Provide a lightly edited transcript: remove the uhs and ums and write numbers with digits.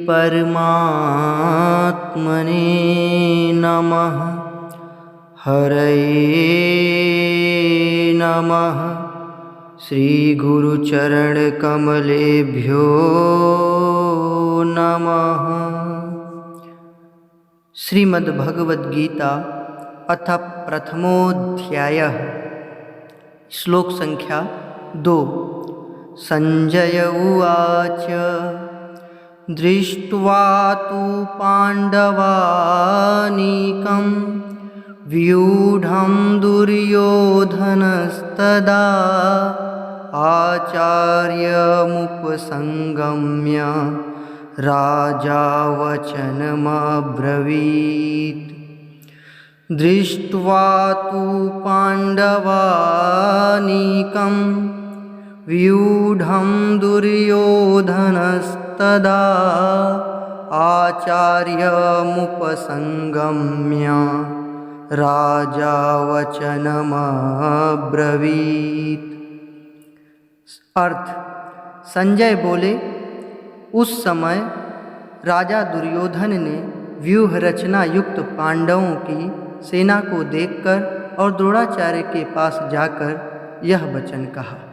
परमात्मने नमः। हरये नमः। श्रीगुरुचरणकमलेभ्यो नमः। श्रीमद्भगवद्गीता अथ प्रथमोऽध्यायः। श्लोक संख्या 2। संजय उवाच दृष्ट्वा तु पाण्डवानीकं व्यूढं दुर्योधनस्तदा आचार्यमुपसंगम्य राजा वचनमब्रवीत्। दृष्ट्वा तु पाण्डवानीकं व्यूढं दुर्योधनस्तदा आचार्यमुपसंगम्य राजा वचनमब्रवीत्। अर्थ: संजय बोले, उस समय राजा दुर्योधन ने व्यूह रचना युक्त पांडवों की सेना को देखकर और द्रोणाचार्य के पास जाकर यह वचन कहा।